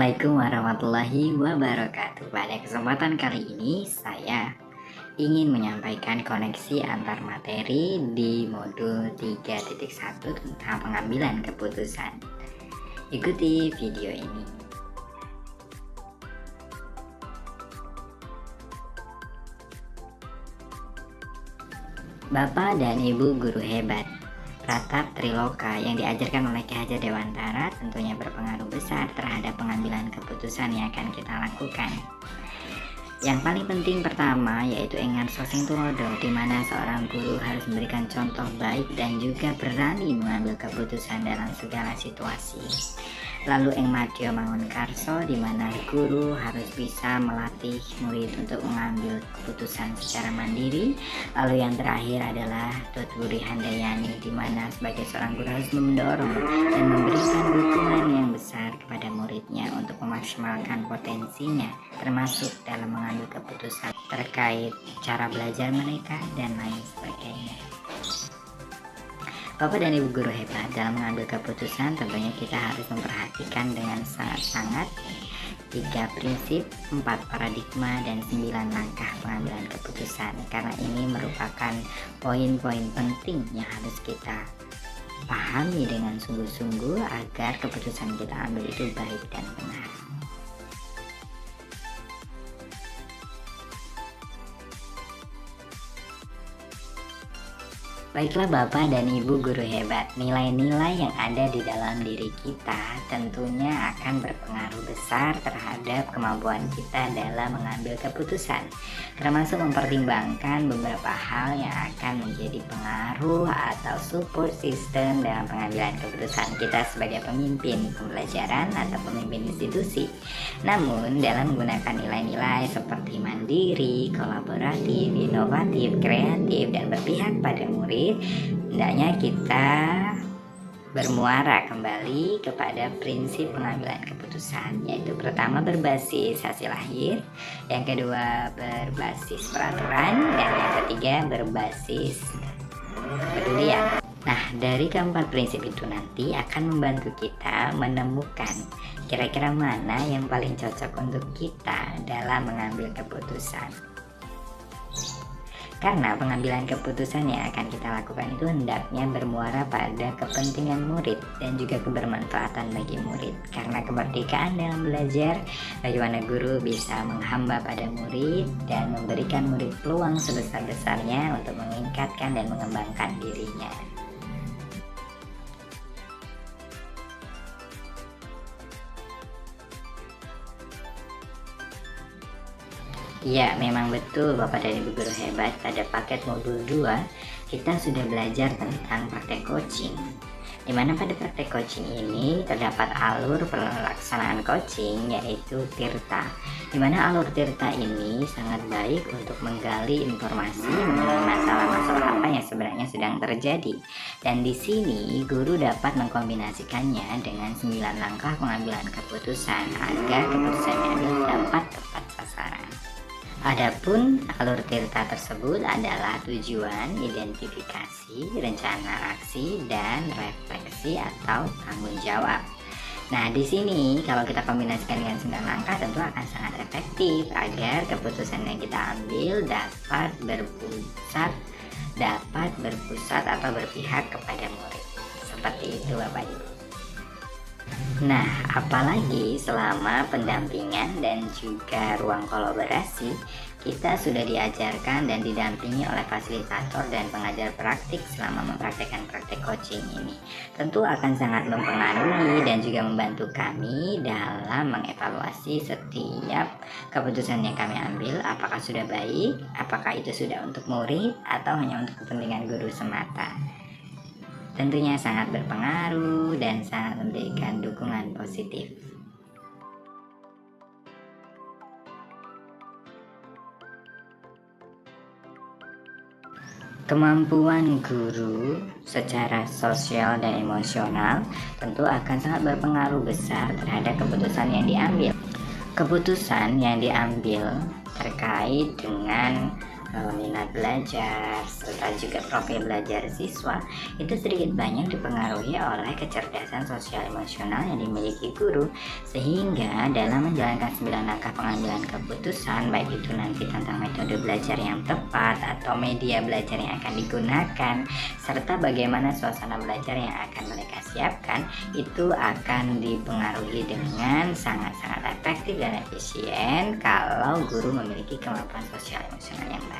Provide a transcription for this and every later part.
Assalamualaikum warahmatullahi wabarakatuh. Pada kesempatan kali ini saya ingin menyampaikan koneksi antar materi di modul 3.1 tentang pengambilan keputusan. Ikuti video ini. Bapak dan Ibu guru hebat, Pratap Triloka yang diajarkan oleh Ki Hajar Dewantara tentunya berpengaruh besar terhadap pengambilan keputusan yang akan kita lakukan. Yang paling penting pertama yaitu engan soseng tulodo, di mana seorang guru harus memberikan contoh baik dan juga berani mengambil keputusan dalam segala situasi. Lalu eng madya mangun karso, di mana guru harus bisa melatih murid untuk mengambil keputusan secara mandiri. Lalu yang terakhir adalah tuturi handayani, di mana sebagai seorang guru harus mendorong dan memberikan dukungan yang besar kepada muridnya untuk memaksimalkan potensinya, termasuk dalam mengambil keputusan terkait cara belajar mereka dan lain sebagainya. Bapak dan Ibu guru hebat, dalam mengambil keputusan tentunya kita harus memperhatikan dengan sangat-sangat 3 prinsip, 4 paradigma, dan 9 langkah pengambilan keputusan, karena ini merupakan poin-poin penting yang harus kita pahami dengan sungguh-sungguh agar keputusan kita ambil itu baik dan benar. Baiklah Bapak dan Ibu guru hebat, nilai-nilai yang ada di dalam diri kita tentunya akan berpengaruh besar terhadap kemampuan kita dalam mengambil keputusan, termasuk mempertimbangkan beberapa hal yang akan menjadi pengaruh atau support system dalam pengambilan keputusan kita sebagai pemimpin pembelajaran atau pemimpin institusi. Namun dalam menggunakan nilai-nilai seperti mandiri, kolaboratif, inovatif, kreatif, dan berpihak pada murid, hendaknya kita bermuara kembali kepada prinsip pengambilan keputusan, yaitu pertama berbasis hasil akhir, yang kedua berbasis peraturan, dan yang ketiga berbasis kepedulian. Nah, dari keempat prinsip itu nanti akan membantu kita menemukan kira-kira mana yang paling cocok untuk kita dalam mengambil keputusan. Karena pengambilan keputusan yang akan kita lakukan itu hendaknya bermuara pada kepentingan murid dan juga kebermanfaatan bagi murid. Karena kemerdekaan dalam belajar, bagaimana guru bisa menghamba pada murid dan memberikan murid peluang sebesar-besarnya untuk meningkatkan dan mengembangkan dirinya. Ya, memang betul Bapak dan Ibu guru hebat, pada paket modul 2 kita sudah belajar tentang praktek coaching, dimana pada praktek coaching ini terdapat alur pelaksanaan coaching yaitu tirta, dimana alur tirta ini sangat baik untuk menggali informasi mengenai masalah-masalah apa yang sebenarnya sedang terjadi, dan di sini guru dapat mengkombinasikannya dengan 9 langkah pengambilan keputusan agar keputusan yang dapat tepat sasaran. Adapun alur tirta tersebut adalah tujuan, identifikasi, rencana aksi, dan refleksi atau tanggung jawab. Nah, di sini kalau kita kombinasikan dengan 9 langkah tentu akan sangat efektif agar keputusan yang kita ambil dapat berpusat atau berpihak kepada murid. Seperti itu Bapak Ibu. Nah, apalagi selama pendampingan dan juga ruang kolaborasi, kita sudah diajarkan dan didampingi oleh fasilitator dan pengajar praktik selama mempraktekkan praktek coaching ini. Tentu akan sangat mempengaruhi dan juga membantu kami dalam mengevaluasi setiap keputusan yang kami ambil, apakah sudah baik, apakah itu sudah untuk murid, atau hanya untuk kepentingan guru semata. Tentunya sangat berpengaruh dan sangat memberikan dukungan positif. Kemampuan guru secara sosial dan emosional tentu akan sangat berpengaruh besar terhadap keputusan yang diambil. Keputusan yang diambil terkait dengan minat belajar, serta juga profil belajar siswa itu sedikit banyak dipengaruhi oleh kecerdasan sosial emosional yang dimiliki guru, sehingga dalam menjalankan 9 langkah pengambilan keputusan, baik itu nanti tentang metode belajar yang tepat atau media belajar yang akan digunakan, serta bagaimana suasana belajar yang akan mereka siapkan, itu akan dipengaruhi dengan sangat-sangat efektif dan efisien kalau guru memiliki kemampuan sosial emosional yang baik.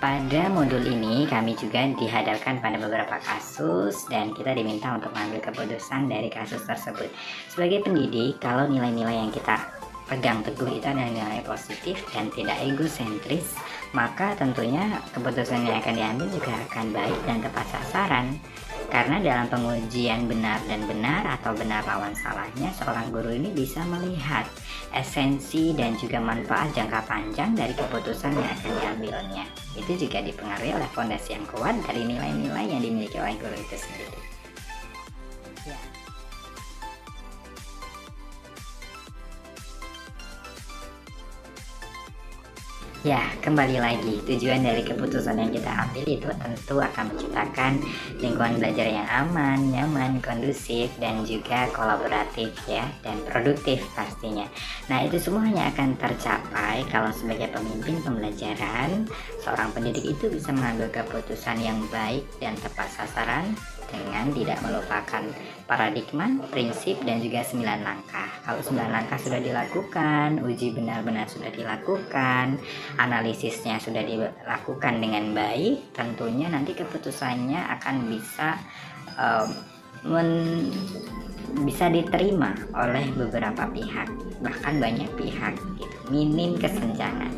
Pada modul ini kami juga dihadapkan pada beberapa kasus dan kita diminta untuk mengambil keputusan dari kasus tersebut. Sebagai pendidik, kalau nilai-nilai yang kita pegang teguh itu adalah nilai positif dan tidak egosentris, maka tentunya keputusan yang akan diambil juga akan baik dan tepat sasaran. Karena dalam pengujian benar dan benar atau benar lawan salahnya, seorang guru ini bisa melihat esensi dan juga manfaat jangka panjang dari keputusan yang akan diambilnya. Itu juga dipengaruhi oleh fondasi yang kuat dari nilai-nilai yang dimiliki oleh guru itu sendiri. Ya. Ya, kembali lagi, tujuan dari keputusan yang kita ambil itu tentu akan menciptakan lingkungan belajar yang aman, nyaman, kondusif, dan juga kolaboratif ya, dan produktif pastinya. Nah, itu semua hanya akan tercapai kalau sebagai pemimpin pembelajaran, seorang pendidik itu bisa mengambil keputusan yang baik dan tepat sasaran dengan tidak melupakan paradigma, prinsip, dan juga 9 langkah. Kalau 9 langkah sudah dilakukan, uji benar-benar sudah dilakukan, analisisnya sudah dilakukan dengan baik, tentunya nanti keputusannya akan bisa diterima oleh beberapa pihak, bahkan banyak pihak gitu, minim kesenjangan.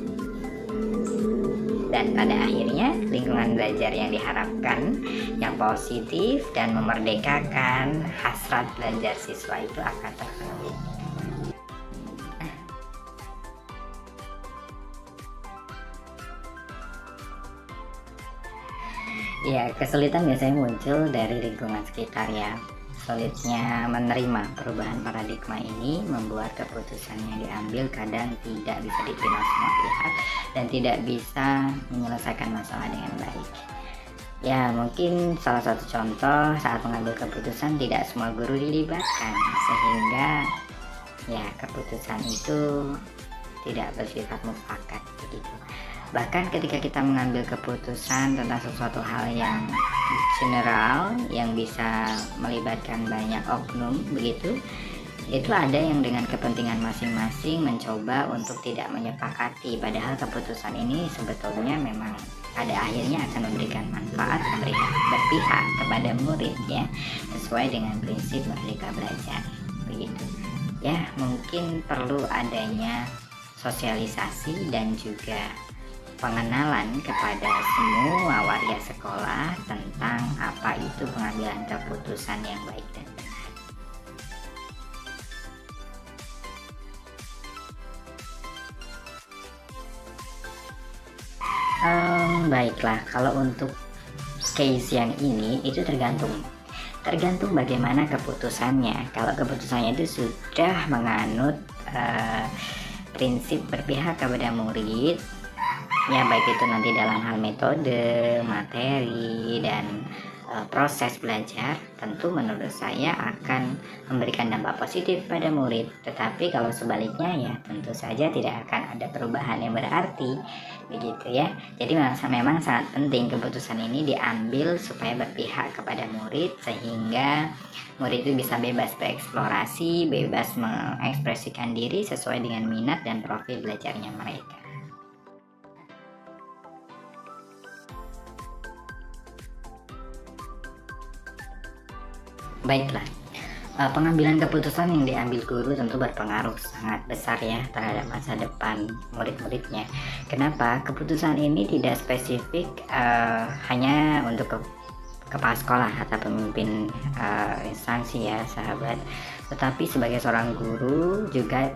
Dan pada akhirnya lingkungan belajar yang diharapkan yang positif dan memerdekakan hasrat belajar siswa itu akan terpenuhi. Ya, kesulitan biasanya muncul dari lingkungan sekitar ya. Sulitnya menerima perubahan paradigma ini membuat keputusan yang diambil kadang tidak bisa diterima semua pihak dan tidak bisa menyelesaikan masalah dengan baik. Ya, mungkin salah satu contoh saat mengambil keputusan tidak semua guru dilibatkan, sehingga ya keputusan itu tidak bersifat mufakat begitu. Bahkan ketika kita mengambil keputusan tentang sesuatu hal yang general yang bisa melibatkan banyak oknum begitu, itu ada yang dengan kepentingan masing-masing mencoba untuk tidak menyepakati, padahal keputusan ini sebetulnya memang pada akhirnya akan memberikan manfaat berpihak kepada murid ya, sesuai dengan prinsip merdeka belajar begitu ya. Mungkin perlu adanya sosialisasi dan juga pengenalan kepada semua warga sekolah tentang apa itu pengambilan keputusan yang baik dan benar. Baiklah, kalau untuk case yang ini itu tergantung bagaimana keputusannya. Kalau keputusannya itu sudah menganut prinsip berpihak kepada murid ya, baik itu nanti dalam hal metode, materi, dan proses belajar, tentu menurut saya akan memberikan dampak positif pada murid. Tetapi kalau sebaliknya ya tentu saja tidak akan ada perubahan yang berarti begitu ya. Jadi memang sangat penting keputusan ini diambil supaya berpihak kepada murid, sehingga murid itu bisa bebas bereksplorasi, bebas mengekspresikan diri sesuai dengan minat dan profil belajarnya mereka. Baiklah, pengambilan keputusan yang diambil guru tentu berpengaruh sangat besar ya terhadap masa depan murid-muridnya. Kenapa? Keputusan ini tidak spesifik hanya untuk kepala sekolah atau pemimpin instansi ya sahabat, tetapi sebagai seorang guru juga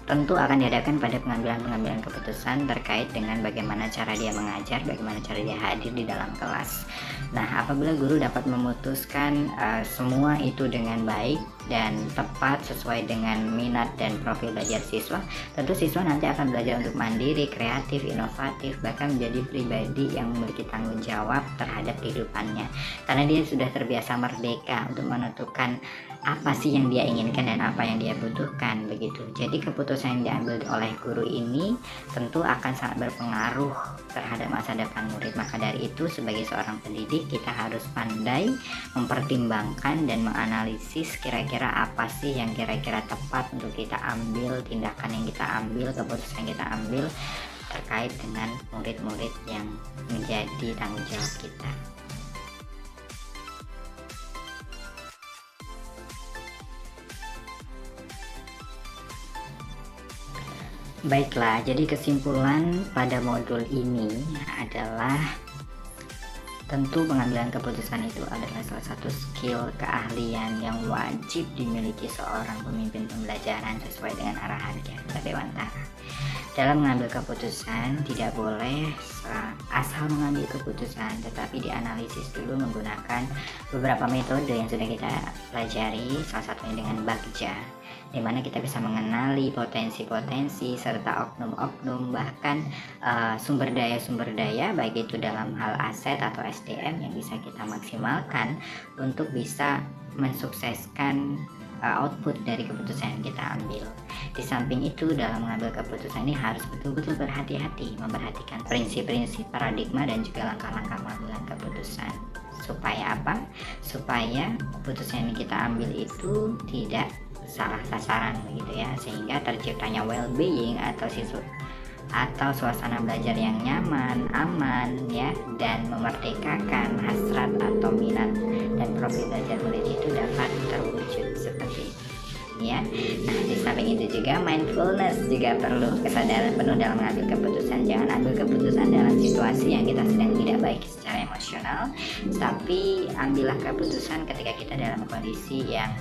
tentu akan dihadapkan pada pengambilan keputusan terkait dengan bagaimana cara dia mengajar, bagaimana cara dia hadir di dalam kelas. Nah, apabila guru dapat memutuskan semua itu dengan baik dan tepat sesuai dengan minat dan profil belajar siswa, tentu siswa nanti akan belajar untuk mandiri, kreatif, inovatif, bahkan menjadi pribadi yang memiliki tanggung jawab terhadap kehidupannya, karena dia sudah terbiasa merdeka untuk menentukan apa sih yang dia inginkan dan apa yang dia butuhkan, begitu. Jadi keputusan yang diambil oleh guru ini tentu akan sangat berpengaruh terhadap masa depan murid. Maka dari itu, sebagai seorang pendidik, kita harus pandai mempertimbangkan dan menganalisis kira-kira apa sih yang kira-kira tepat untuk kita ambil, tindakan yang kita ambil, keputusan yang kita ambil terkait dengan murid-murid yang menjadi tanggung jawab kita. Baiklah, jadi kesimpulan pada modul ini adalah tentu pengambilan keputusan itu adalah salah satu skill keahlian yang wajib dimiliki seorang pemimpin pembelajaran sesuai dengan arahan Kepala Dewantara. Dalam mengambil keputusan tidak boleh asal mengambil keputusan, tetapi dianalisis dulu menggunakan beberapa metode yang sudah kita pelajari, salah satunya dengan Bagja, di mana kita bisa mengenali potensi-potensi serta oknum-oknum, bahkan sumber daya baik itu dalam hal aset atau SDM yang bisa kita maksimalkan untuk bisa mensukseskan output dari keputusan yang kita ambil. Di samping itu, dalam mengambil keputusan ini harus betul-betul berhati-hati, memperhatikan prinsip-prinsip, paradigma, dan juga langkah-langkah pengambilan keputusan. Supaya apa? Supaya keputusan yang kita ambil itu tidak salah sasaran, begitu ya, sehingga terciptanya well-being atau suasana belajar yang nyaman, aman ya, dan memerdekakan hasrat atau minat dan profil belajar murid itu dapat terwujud seperti itu ya. Nah, di samping itu juga mindfulness juga perlu, kesadaran penuh dalam mengambil keputusan. Jangan ambil keputusan dalam situasi yang kita sedang tidak baik secara emosional, tapi ambillah keputusan ketika kita dalam kondisi yang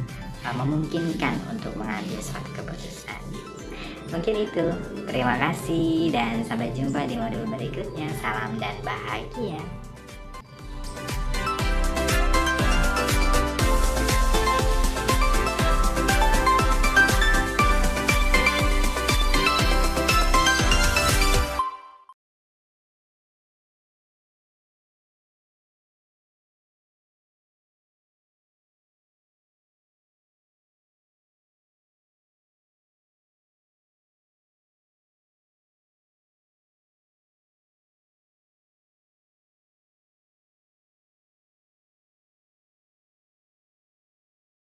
memungkinkan untuk mengambil suatu keputusan. Mungkin itu. Terima kasih dan sampai jumpa di modul berikutnya. Salam dan bahagia.